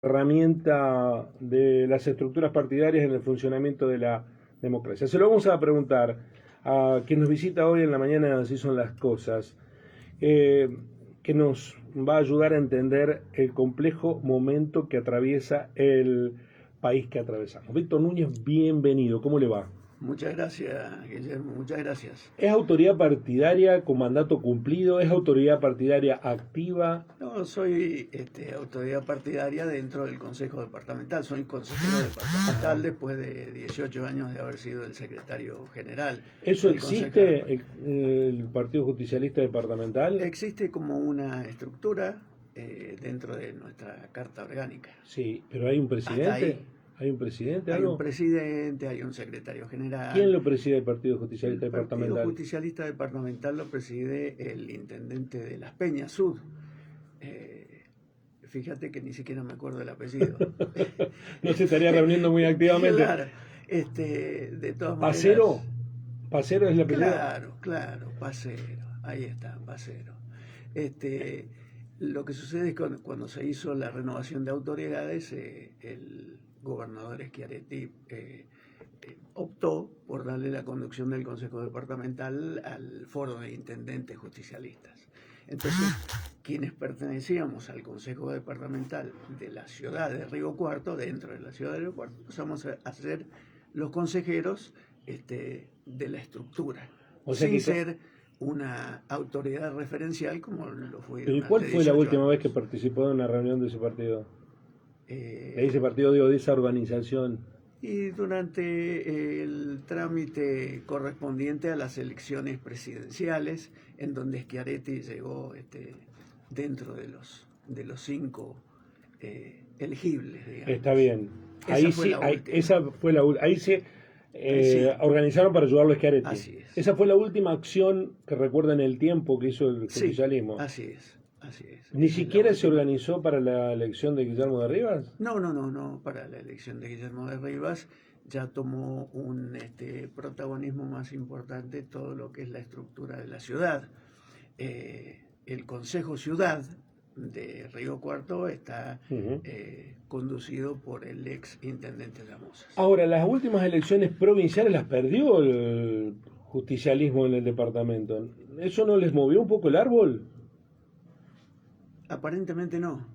herramienta de las estructuras partidarias en el funcionamiento de la democracia. Se lo vamos a preguntar a quien nos visita hoy en la mañana de Así son las cosas, que nos va a ayudar a entender el complejo momento que atraviesa el país que atravesamos. Víctor Núñez, bienvenido, ¿cómo le va? Muchas gracias, Guillermo, muchas gracias. ¿Es autoridad partidaria con mandato cumplido? ¿Es autoridad partidaria activa? No, soy autoridad partidaria dentro del Consejo Departamental. Soy consejero departamental después de 18 años de haber sido el secretario general ¿Eso del Consejo existe, el Partido Justicialista Departamental? Existe como una estructura dentro de nuestra Carta Orgánica. Sí, pero hay un Hasta presidente. ahí. ¿Hay un presidente, Hay algo? un presidente, hay un secretario general. ¿Quién lo preside el Partido Justicialista El Partido Departamental? Justicialista Departamental lo preside el intendente de Las Peñas Sur. Fíjate que ni siquiera me acuerdo el apellido. No se estaría reuniendo muy activamente. Claro, de todas maneras. ¿Pacero? ¿Pacero es la apellido? Claro, Pacero. Ahí está, Pacero. Lo que sucede es que cuando se hizo la renovación de autoridades, el gobernador Schiaretti optó por darle la conducción del Consejo Departamental al Foro de Intendentes Justicialistas. Entonces, quienes pertenecíamos al Consejo Departamental de la ciudad de Río Cuarto, dentro de la ciudad de Río Cuarto, pasamos a ser los consejeros de la estructura, O sea sin que... ser una autoridad referencial como lo fue. ¿Y cuál fue la última años. vez que participó de una reunión de ese partido? De ese Eh, partido, digo, de esa organización. y durante el trámite correspondiente a las elecciones presidenciales, en donde Schiaretti llegó dentro de los 5 elegibles, digamos. Está bien. Esa Ahí fue sí, la ahí, última. esa fue la ahí se Ahí sí. organizaron para ayudarlo a Schiaretti. Así es. Esa fue la última acción que recuerda en el tiempo que hizo el Sí, justicialismo. así es. Así es. ¿Ni Esa es la siquiera se última. organizó para la elección de Guillermo de Rivas? No. Para la elección de Guillermo de Rivas ya tomó un protagonismo más importante todo lo que es la estructura de la ciudad. El Consejo Ciudad de Río Cuarto está conducido por el ex intendente Llamosas. Ahora, las últimas elecciones provinciales las perdió el justicialismo en el departamento. ¿Eso no les movió un poco el árbol? Aparentemente no.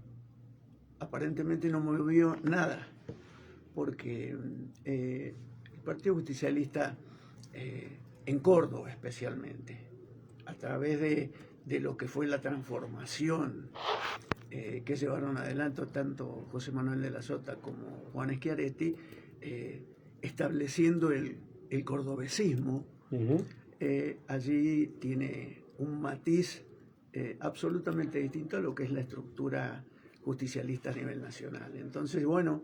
Aparentemente no movió nada, porque el Partido Justicialista, en Córdoba especialmente, a través de lo que fue la transformación que llevaron adelante tanto José Manuel de la Sota como Juan Schiaretti, estableciendo el cordobesismo, allí tiene un matiz absolutamente distinto a lo que es la estructura justicialista a nivel nacional. Entonces, bueno,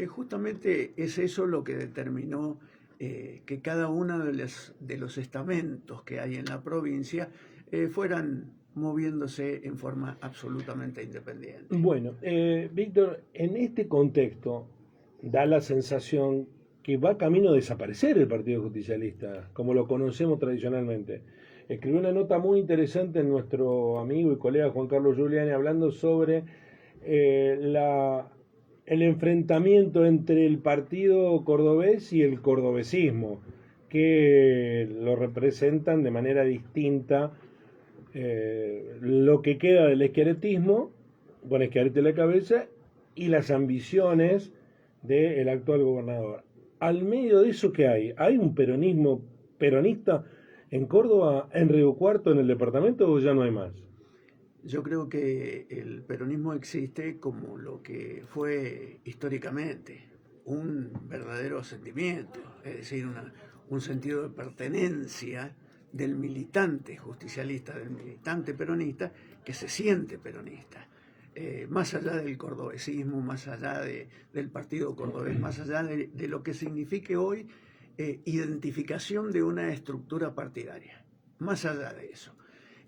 justamente es eso lo que determinó que cada uno de los estamentos que hay en la provincia fueran moviéndose en forma absolutamente independiente. Bueno, Víctor, en este contexto da la sensación que va camino a desaparecer el Partido Justicialista, como lo conocemos tradicionalmente. Escribió una nota muy interesante en nuestro amigo y colega Juan Carlos Giuliani hablando sobre el enfrentamiento entre el partido cordobés y el cordobesismo, que lo representan de manera distinta lo que queda del esqueletismo, con Schiaretti a la cabeza, y las ambiciones del actual gobernador. Al medio de eso, ¿qué hay? ¿Hay un peronismo peronista en Córdoba, en Río Cuarto, en el departamento, o ya no hay más? Yo creo que el peronismo existe como lo que fue históricamente, un verdadero sentimiento, es decir, un sentido de pertenencia del militante justicialista, del militante peronista, que se siente peronista. Más allá del cordobesismo, más allá del partido cordobés, más allá de lo que signifique hoy identificación de una estructura partidaria, más allá de eso.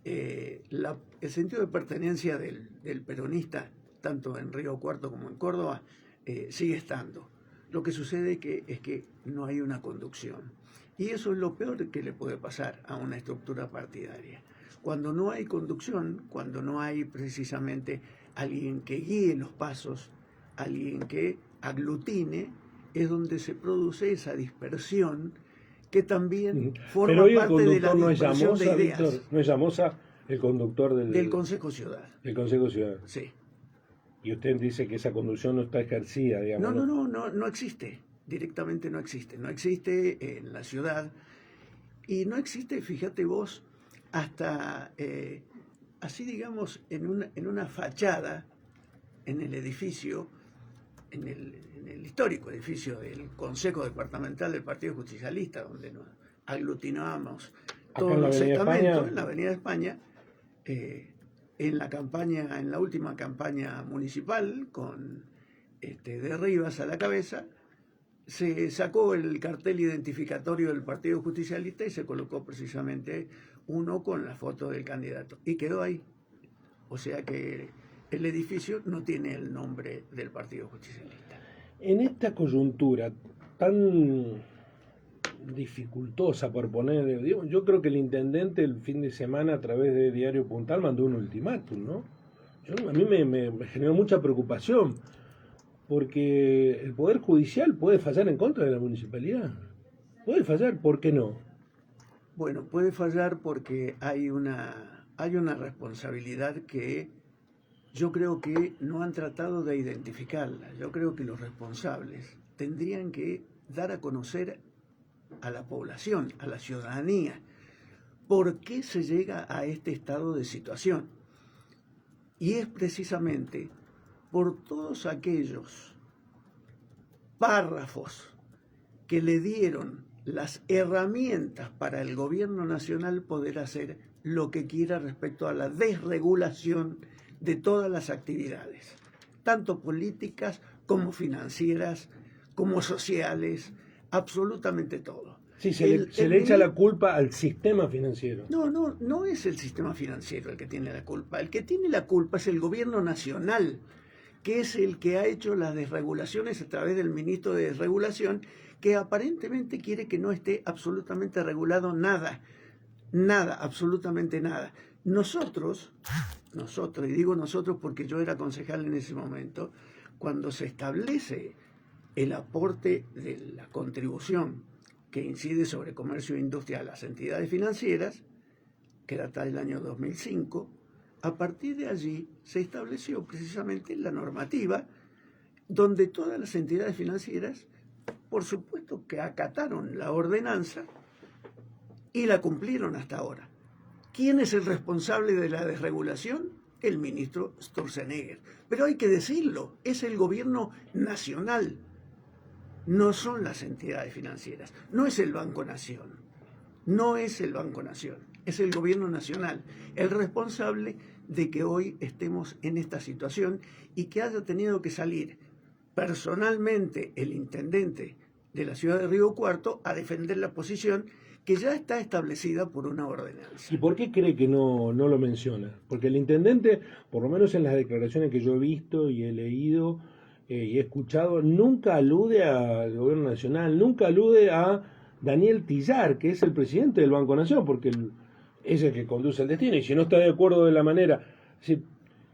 El sentido de pertenencia del peronista, tanto en Río Cuarto como en Córdoba, sigue estando. Lo que sucede es que no hay una conducción. Y eso es lo peor que le puede pasar a una estructura partidaria. Cuando no hay conducción, cuando no hay precisamente alguien que guíe los pasos, alguien que aglutine, es donde se produce esa dispersión que también forma Pero hoy el parte de la conductor no es dispersión de Llamosa, ideas. Víctor, no es Llamosa el conductor Del Consejo Ciudad. del Consejo Ciudad. Sí. Y usted dice que esa conducción no está ejercida, digamos. No existe. Directamente no existe. No existe en la ciudad. Y no existe, fíjate vos, hasta así digamos, en una fachada, en el edificio, en el histórico edificio del Consejo Departamental del Partido Justicialista, donde nos aglutinábamos todos los estamentos, en la Avenida España, en la campaña, en la última campaña municipal, con de Rivas a la cabeza, se sacó el cartel identificatorio del Partido Justicialista y se colocó precisamente uno con la foto del candidato. Y quedó ahí. O sea que el edificio no tiene el nombre del Partido Justicialista. En esta coyuntura tan dificultosa por poner, yo creo que el intendente el fin de semana a través de Diario Puntal mandó un ultimátum, ¿no? A mí me generó mucha preocupación, porque el Poder Judicial puede fallar en contra de la municipalidad. Puede fallar, ¿por qué no? Bueno, puede fallar porque hay una responsabilidad que yo creo que no han tratado de identificarla. Yo creo que los responsables tendrían que dar a conocer a la población, a la ciudadanía, por qué se llega a este estado de situación. Y es precisamente por todos aquellos párrafos que le dieron las herramientas para el gobierno nacional poder hacer lo que quiera respecto a la desregulación de todas las actividades, tanto políticas como financieras, como sociales, absolutamente todo. Sí, se le echa la culpa al sistema financiero. No es el sistema financiero el que tiene la culpa. El que tiene la culpa es el gobierno nacional, que es el que ha hecho las desregulaciones a través del ministro de Desregulación, que aparentemente quiere que no esté absolutamente regulado nada, absolutamente nada. Nosotros, y digo nosotros porque yo era concejal en ese momento, cuando se establece el aporte de la contribución que incide sobre comercio e industria a las entidades financieras, que data del año 2005, a partir de allí se estableció precisamente la normativa donde todas las entidades financieras, por supuesto que acataron la ordenanza y la cumplieron hasta ahora. ¿Quién es el responsable de la desregulación? El ministro Sturzenegger. Pero hay que decirlo, es el gobierno nacional. No son las entidades financieras, no es el Banco Nación, es el gobierno nacional el responsable de que hoy estemos en esta situación y que haya tenido que salir personalmente el intendente de la ciudad de Río Cuarto a defender la posición que ya está establecida por una ordenanza. ¿Y por qué cree que no lo menciona? Porque el intendente, por lo menos en las declaraciones que yo he visto y he leído, y he escuchado, nunca alude al gobierno nacional, nunca alude a Daniel Tillar, que es el presidente del Banco Nación, porque es el que conduce el destino, y si no está de acuerdo de la manera...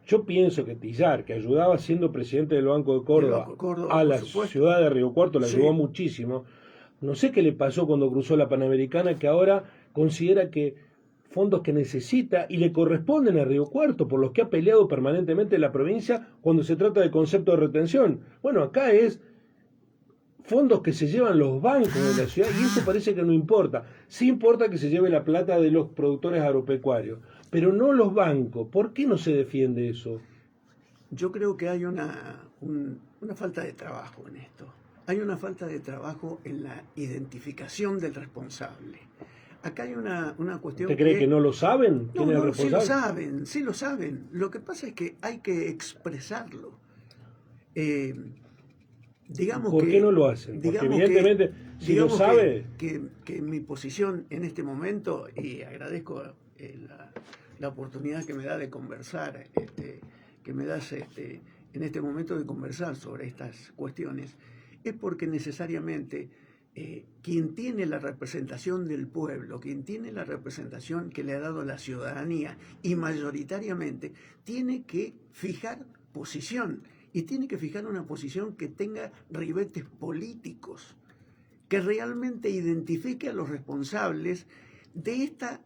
Yo pienso que Tillar, que ayudaba siendo presidente del Banco de Córdoba, a la ciudad de Río Cuarto, la ayudó muchísimo. No sé qué le pasó cuando cruzó la Panamericana, que ahora considera que fondos que necesita y le corresponden a Río Cuarto, por los que ha peleado permanentemente la provincia cuando se trata del concepto de retención. Bueno, acá es fondos que se llevan los bancos de la ciudad y eso parece que no importa. Sí importa que se lleve la plata de los productores agropecuarios, pero no los bancos. ¿Por qué no se defiende eso? Yo creo que hay una falta de trabajo en esto. Hay una falta de trabajo en la identificación del responsable. Acá hay una cuestión. ¿Usted cree que no lo saben? ¿Quién es el responsable? Sí lo saben. Lo que pasa es que hay que expresarlo. Digamos ¿Por qué no lo hacen? Porque evidentemente, si lo sabe... Que mi posición en este momento, y agradezco la oportunidad que me da de conversar, que me das en este momento de conversar sobre estas cuestiones, es porque necesariamente quien tiene la representación del pueblo, quien tiene la representación que le ha dado la ciudadanía y mayoritariamente tiene que fijar posición y tiene que fijar una posición que tenga ribetes políticos, que realmente identifique a los responsables de esta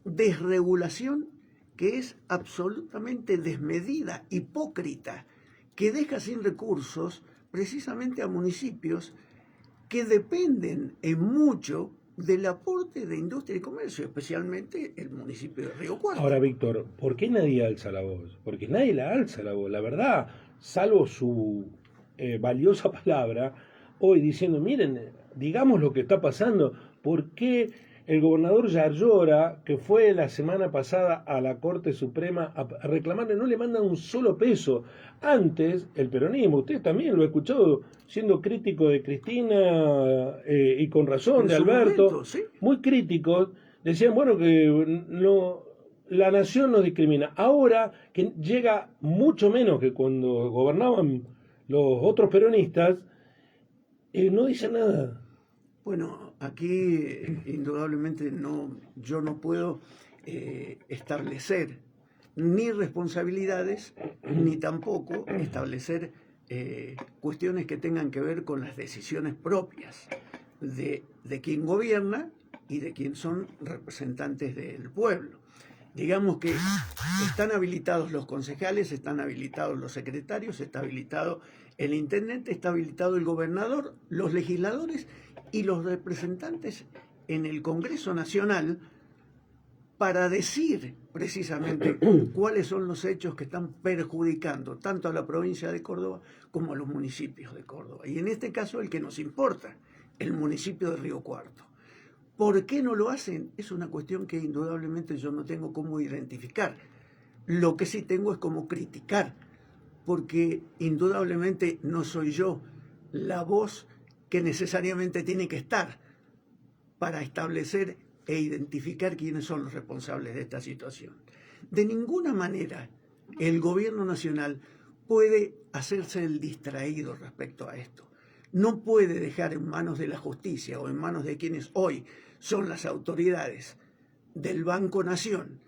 desregulación que es absolutamente desmedida, hipócrita, que deja sin recursos precisamente a municipios que dependen en mucho del aporte de industria y comercio, especialmente el municipio de Río Cuarto. Ahora, Víctor, ¿por qué nadie alza la voz? Porque nadie la alza la voz, la verdad, salvo su valiosa palabra, hoy diciendo, miren, digamos lo que está pasando, ¿por qué el gobernador Yarlora, que fue la semana pasada a la Corte Suprema a reclamarle, no le mandan un solo peso? Antes, el peronismo, usted también lo ha escuchado siendo crítico de Cristina y con razón, En de su Alberto, momento, sí. muy críticos, decían, bueno, que no, la nación nos discrimina. Ahora que llega mucho menos que cuando gobernaban los otros peronistas, no dice nada. Bueno, aquí indudablemente yo no puedo establecer ni responsabilidades, ni tampoco establecer cuestiones que tengan que ver con las decisiones propias de quien gobierna y de quien son representantes del pueblo. Digamos que están habilitados los concejales, están habilitados los secretarios, está habilitado el intendente, está habilitado el gobernador, los legisladores y los representantes en el Congreso Nacional para decir precisamente cuáles son los hechos que están perjudicando tanto a la provincia de Córdoba como a los municipios de Córdoba. Y en este caso el que nos importa, el municipio de Río Cuarto. ¿Por qué no lo hacen? Es una cuestión que indudablemente yo no tengo cómo identificar. Lo que sí tengo es cómo criticar, porque indudablemente no soy yo la voz que necesariamente tiene que estar para establecer e identificar quiénes son los responsables de esta situación. De ninguna manera el gobierno nacional puede hacerse el distraído respecto a esto. No puede dejar en manos de la justicia o en manos de quienes hoy son las autoridades del Banco Nación,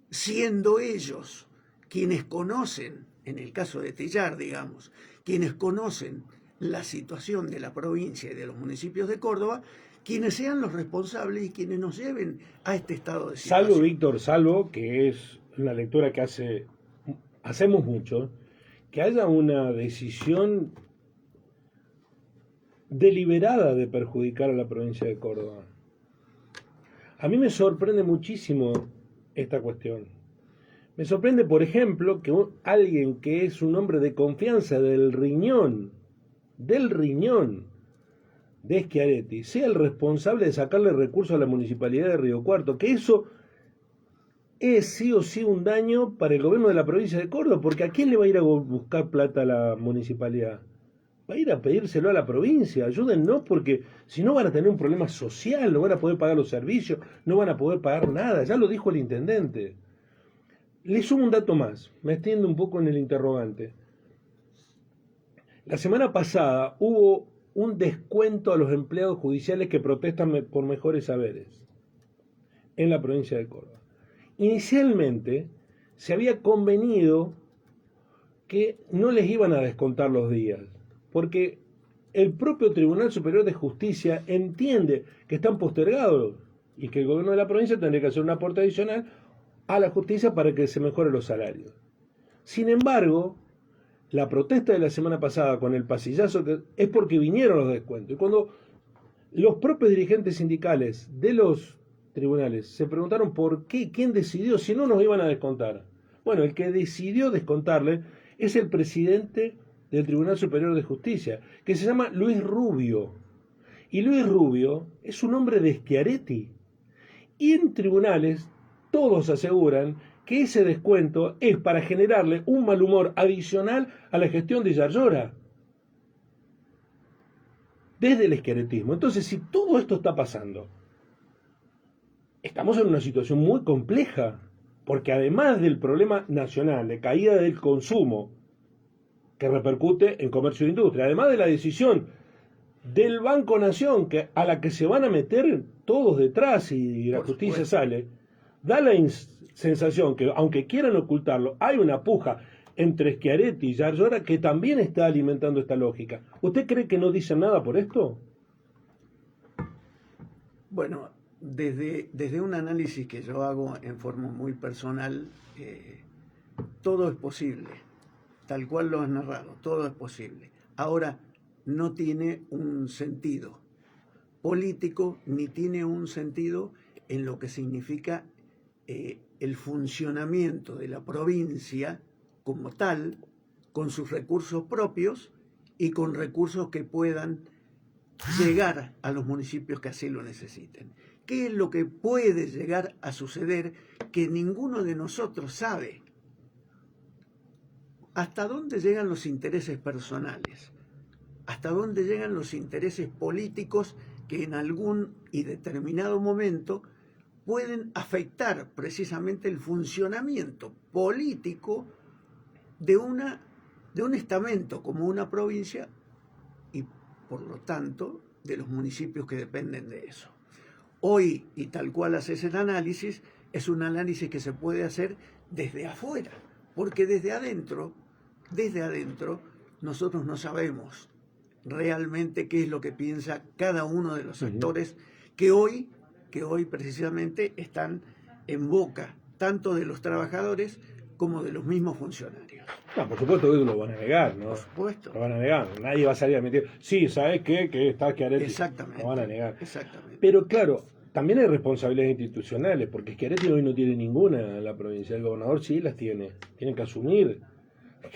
siendo ellos quienes conocen, en el caso de Tillar, digamos, quienes conocen la situación de la provincia y de los municipios de Córdoba, quienes sean los responsables y quienes nos lleven a este estado de situación. Salvo, Víctor, salvo, que es una lectura que hacemos mucho, que haya una decisión deliberada de perjudicar a la provincia de Córdoba. A mí me sorprende muchísimo esta cuestión. Me sorprende, por ejemplo, que alguien que es un hombre de confianza del riñón de Schiaretti, sea el responsable de sacarle recursos a la municipalidad de Río Cuarto, que eso es sí o sí un daño para el gobierno de la provincia de Córdoba, porque ¿a quién le va a ir a buscar plata a la municipalidad? Va a ir a pedírselo a la provincia, ayúdennos, porque si no van a tener un problema social, no van a poder pagar los servicios, no van a poder pagar nada, ya lo dijo el intendente. Le sumo un dato más, me extiendo un poco en el interrogante. La semana pasada hubo un descuento a los empleados judiciales que protestan por mejores saberes en la provincia de Córdoba. Inicialmente se había convenido que no les iban a descontar los días, porque el propio Tribunal Superior de Justicia entiende que están postergados y que el gobierno de la provincia tendría que hacer un aporte adicional a la justicia para que se mejoren los salarios. Sin embargo, la protesta de la semana pasada con el pasillazo es porque vinieron los descuentos. Y cuando los propios dirigentes sindicales de los tribunales se preguntaron por qué, quién decidió si no nos iban a descontar. Bueno, el que decidió descontarle es el presidente del Tribunal Superior de Justicia, que se llama Luis Rubio. Y Luis Rubio es un hombre de Schiaretti. Y en tribunales todos aseguran que ese descuento es para generarle un mal humor adicional a la gestión de Yarlora, desde el schiarettismo. Entonces, si todo esto está pasando, estamos en una situación muy compleja, porque además del problema nacional de caída del consumo, que repercute en comercio e industria, además de la decisión del Banco Nación, a la que se van a meter todos detrás y la justicia sale, da la sensación que, aunque quieran ocultarlo, hay una puja entre Schiaretti y Yarlora que también está alimentando esta lógica. ¿Usted cree que no dicen nada por esto? Bueno, desde un análisis que yo hago en forma muy personal, todo es posible, tal cual lo has narrado, todo es posible. Ahora, no tiene un sentido político ni tiene un sentido en lo que significa el funcionamiento de la provincia como tal, con sus recursos propios y con recursos que puedan llegar a los municipios que así lo necesiten. ¿Qué es lo que puede llegar a suceder que ninguno de nosotros sabe? ¿Hasta dónde llegan los intereses personales? ¿Hasta dónde llegan los intereses políticos que en algún y determinado momento pueden afectar precisamente el funcionamiento político de un estamento como una provincia y por lo tanto de los municipios que dependen de eso? Hoy, y tal cual haces el análisis, es un análisis que se puede hacer desde afuera, porque desde adentro, nosotros no sabemos realmente qué es lo que piensa cada uno de los sectores que hoy precisamente están en boca tanto de los trabajadores como de los mismos funcionarios. No, por supuesto que lo van a negar, ¿no? Por supuesto. Lo van a negar. Nadie va a salir a mentir. Sí, ¿sabes qué? Que está Schiaretti. Exactamente. Lo van a negar. Exactamente. Pero claro, también hay responsabilidades institucionales, porque Schiaretti hoy no tiene ninguna en la provincia. El gobernador sí las tiene. Tienen que asumir.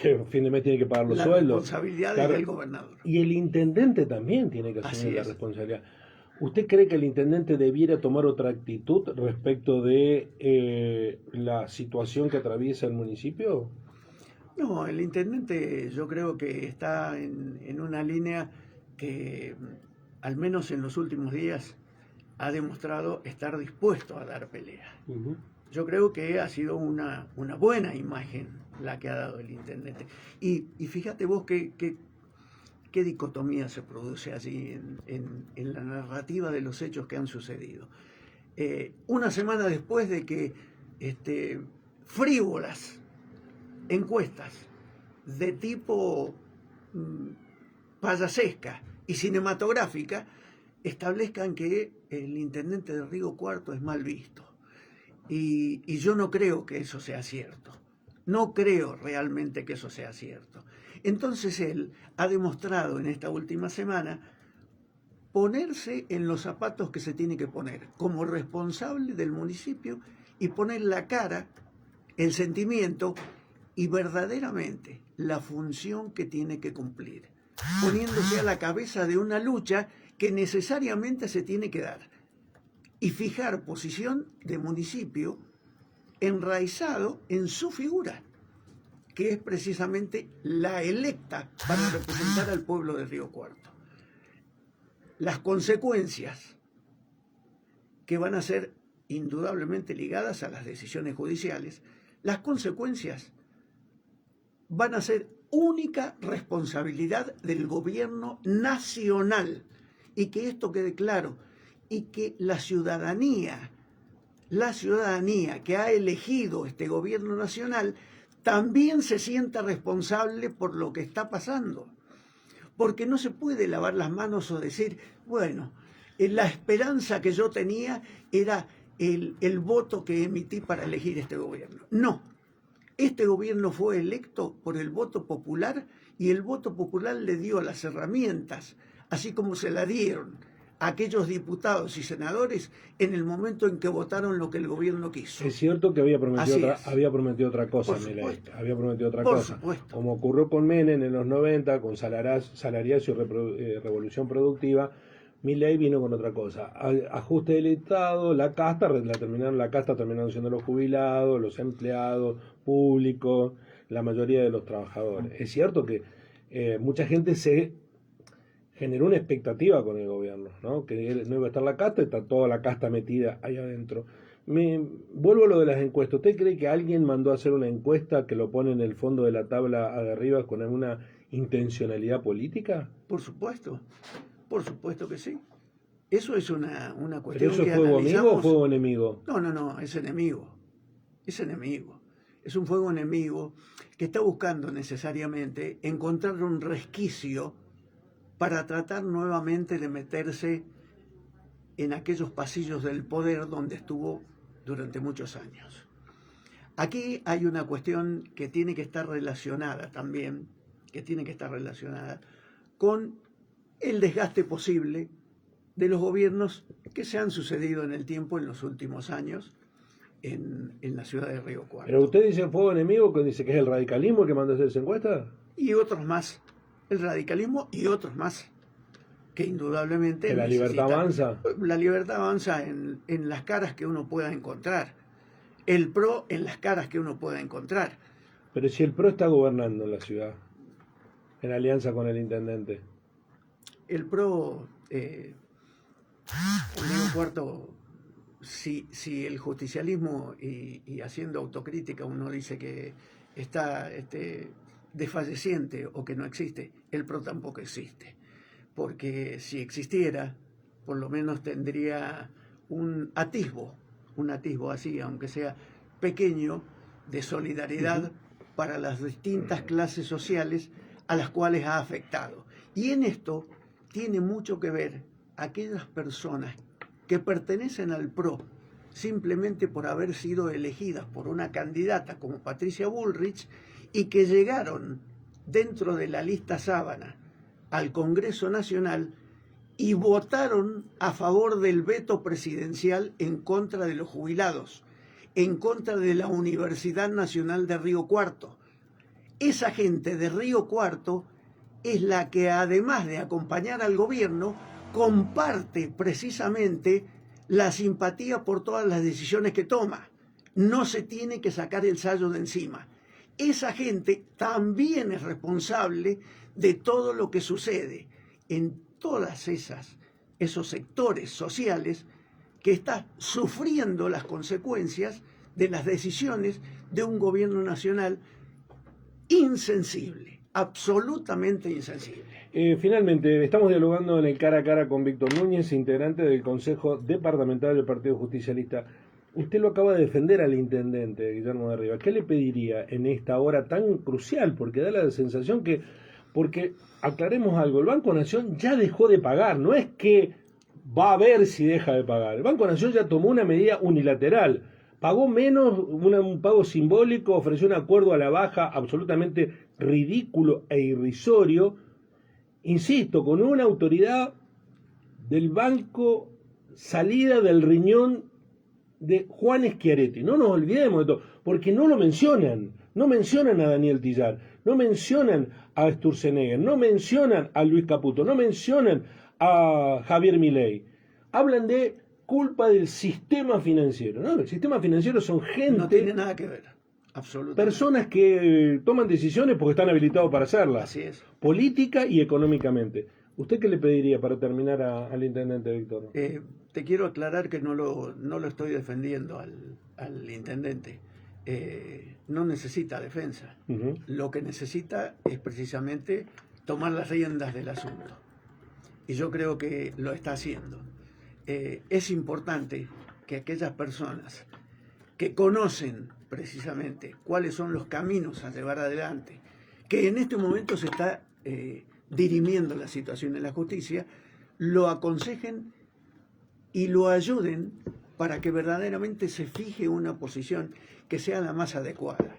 Que a fin de mes tiene que pagar los sueldos. La responsabilidad Claro. del gobernador. Y el intendente también tiene que asumir la responsabilidad. ¿Usted cree que el intendente debiera tomar otra actitud respecto de la situación que atraviesa el municipio? No, el intendente yo creo que está en una línea que, al menos en los últimos días, ha demostrado estar dispuesto a dar pelea. Yo creo que ha sido una buena imagen la que ha dado el intendente. Y fíjate vos qué dicotomía se produce allí en la narrativa de los hechos que han sucedido. Una semana después de que frívolas encuestas de tipo payasesca y cinematográfica establezcan que el intendente de Río Cuarto es mal visto. Y yo no creo que eso sea cierto. No creo realmente que eso sea cierto. Entonces él ha demostrado en esta última semana ponerse en los zapatos que se tiene que poner como responsable del municipio y poner la cara, el sentimiento y verdaderamente la función que tiene que cumplir, poniéndose a la cabeza de una lucha que necesariamente se tiene que dar y fijar posición de municipio enraizado en su figura, que es precisamente la electa para representar al pueblo de Río Cuarto. Las consecuencias que van a ser indudablemente ligadas a las decisiones judiciales, las consecuencias van a ser única responsabilidad del gobierno nacional, y que esto quede claro, y que la ciudadanía que ha elegido este gobierno nacional también se sienta responsable por lo que está pasando. Porque no se puede lavar las manos o decir, bueno, la esperanza que yo tenía era el voto que emití para elegir este gobierno. No, este gobierno fue electo por el voto popular y el voto popular le dio las herramientas, así como se la dieron a aquellos diputados y senadores en el momento en que votaron lo que el gobierno quiso. Es cierto que había prometido otra cosa, Milei. Había prometido otra cosa. Supuesto. Como ocurrió con Menem en los 90, con salariazo y revolución productiva, Milei vino con otra cosa. Ajuste del Estado, la casta terminaron siendo los jubilados, los empleados públicos, la mayoría de los trabajadores. Es cierto que mucha gente se generó una expectativa con el gobierno, ¿no? Que no iba a estar la casta, está toda la casta metida ahí adentro. Vuelvo a lo de las encuestas. ¿Usted cree que alguien mandó a hacer una encuesta que lo pone en el fondo de la tabla de arriba con alguna intencionalidad política? Por supuesto que sí. Eso es una cuestión ¿Pero eso que fue analizamos. amigo o fue enemigo? No, es enemigo. Es enemigo. es un fuego enemigo que está buscando necesariamente encontrar un resquicio para tratar nuevamente de meterse en aquellos pasillos del poder donde estuvo durante muchos años. Aquí hay una cuestión que tiene que estar relacionada también, con el desgaste posible de los gobiernos que se han sucedido en el tiempo en los últimos años en la ciudad de Río Cuarto. Pero usted dice fuego enemigo, que dice que es el radicalismo el que manda a hacer esa encuesta. Y otros más, el radicalismo y otros más, que indudablemente... ¿Que la libertad avanza? La libertad avanza en las caras que uno pueda encontrar, el PRO en las caras que uno pueda encontrar. Pero si el PRO está gobernando en la ciudad, en alianza con el intendente. El PRO, Río Cuarto, si el justicialismo y haciendo autocrítica uno dice que está desfalleciente o que no existe, el PRO tampoco existe. Porque si existiera, por lo menos tendría un atisbo así, aunque sea pequeño, de solidaridad para las distintas clases sociales a las cuales ha afectado. Y en esto tiene mucho que ver aquellas personas que pertenecen al PRO simplemente por haber sido elegidas por una candidata como Patricia Bullrich y que llegaron dentro de la lista Sábana al Congreso Nacional y votaron a favor del veto presidencial en contra de los jubilados, en contra de la Universidad Nacional de Río Cuarto. Esa gente de Río Cuarto es la que, además de acompañar al gobierno, comparte precisamente la simpatía por todas las decisiones que toma. No se tiene que sacar el sayo de encima. Esa gente también es responsable de todo lo que sucede en todas esos sectores sociales que están sufriendo las consecuencias de las decisiones de un gobierno nacional insensible, absolutamente insensible. Finalmente, estamos dialogando en el cara a cara con Víctor Núñez, integrante del Consejo Departamental del Partido Justicialista. Usted lo acaba de defender al intendente Guillermo de Rivas. ¿Qué le pediría en esta hora tan crucial? Porque da la sensación que, porque aclaremos algo, el Banco Nación ya dejó de pagar, no es que va a ver si deja de pagar. El Banco Nación ya tomó una medida unilateral, pagó menos, un pago simbólico, ofreció un acuerdo a la baja absolutamente ridículo e irrisorio, insisto, con una autoridad del banco salida del riñón de Juan Schiaretti. No nos olvidemos de todo, porque no lo mencionan. No mencionan a Daniel Tillar, no mencionan a Sturzenegger, no mencionan a Luis Caputo, no mencionan a Javier Milei. Hablan de culpa del sistema financiero. No, el sistema financiero son gente... No tiene nada que ver, absolutamente. Personas que toman decisiones porque están habilitados para hacerlas. Así es. Política y económicamente. ¿Usted qué le pediría para terminar al intendente, Víctor? Te quiero aclarar que no lo estoy defendiendo al intendente. No necesita defensa. Lo que necesita es precisamente tomar las riendas del asunto. Y yo creo que lo está haciendo. Es importante que aquellas personas que conocen precisamente cuáles son los caminos a llevar adelante, que en este momento se está dirimiendo la situación en la justicia, lo aconsejen y lo ayuden para que verdaderamente se fije una posición que sea la más adecuada.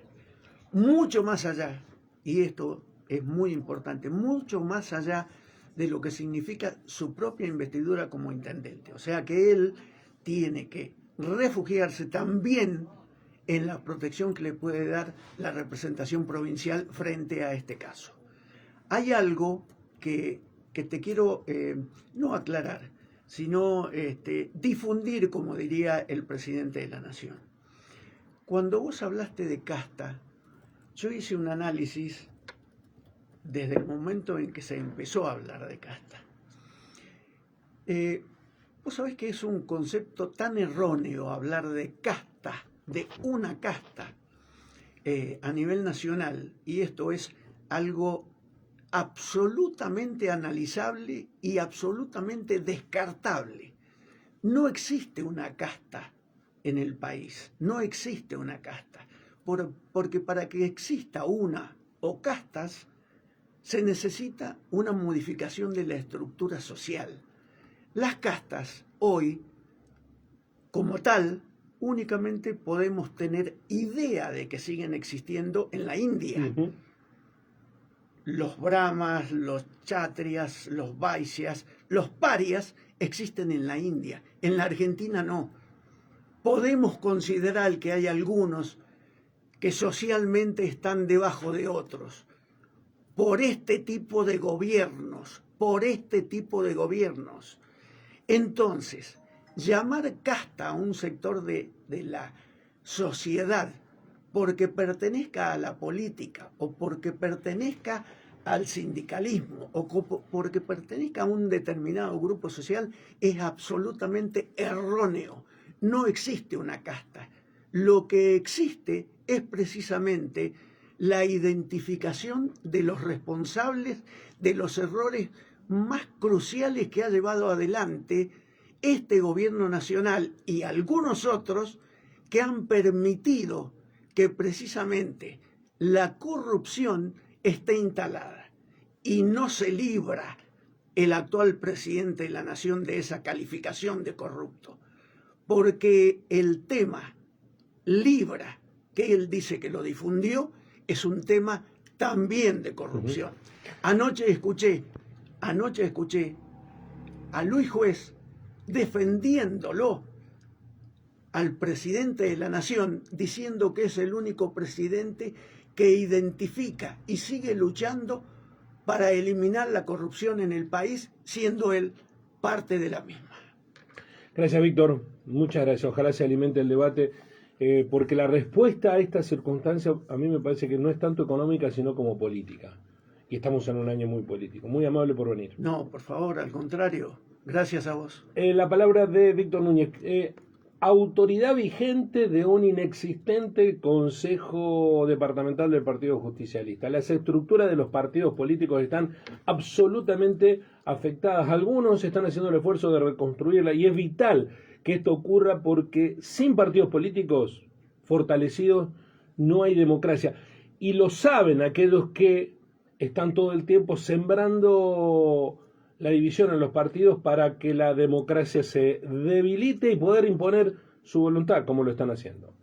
Mucho más allá, y esto es muy importante, mucho más allá de lo que significa su propia investidura como intendente. O sea que él tiene que refugiarse también en la protección que le puede dar la representación provincial frente a este caso. Hay algo que te quiero no aclarar, sino difundir, como diría el presidente de la Nación. Cuando vos hablaste de casta, yo hice un análisis desde el momento en que se empezó a hablar de casta. Vos sabés que es un concepto tan erróneo hablar de casta, de una casta a nivel nacional, y esto es algo absolutamente analizable y absolutamente descartable. No existe una casta en el país, no existe una casta. porque para que exista una o castas, se necesita una modificación de la estructura social. Las castas hoy, como tal, únicamente podemos tener idea de que siguen existiendo en la India. Ujú. Los brahmas, los chatrias, los vaisyas, los parias existen en la India. En la Argentina no. Podemos considerar que hay algunos que socialmente están debajo de otros por este tipo de gobiernos, Entonces, llamar casta a un sector de la sociedad porque pertenezca a la política o porque pertenezca al sindicalismo o porque pertenezca a un determinado grupo social es absolutamente erróneo. No existe una casta. Lo que existe es precisamente la identificación de los responsables de los errores más cruciales que ha llevado adelante este gobierno nacional y algunos otros que han permitido que precisamente la corrupción esté instalada y no se libra el actual presidente de la nación de esa calificación de corrupto, porque el tema Libra, que él dice que lo difundió, es un tema también de corrupción. Anoche escuché a Luis Juez defendiéndolo al presidente de la nación, diciendo que es el único presidente que identifica y sigue luchando para eliminar la corrupción en el país, siendo él parte de la misma. Gracias, Víctor. Muchas gracias. Ojalá se alimente el debate, porque la respuesta a esta circunstancia a mí me parece que no es tanto económica, sino como política. Y estamos en un año muy político. Muy amable por venir. No, por favor, al contrario. Gracias a vos. La palabra de Víctor Núñez. Autoridad vigente de un inexistente Consejo Departamental del Partido Justicialista. Las estructuras de los partidos políticos están absolutamente afectadas. Algunos están haciendo el esfuerzo de reconstruirla y es vital que esto ocurra porque sin partidos políticos fortalecidos no hay democracia. Y lo saben aquellos que están todo el tiempo sembrando la división en los partidos para que la democracia se debilite y poder imponer su voluntad, como lo están haciendo.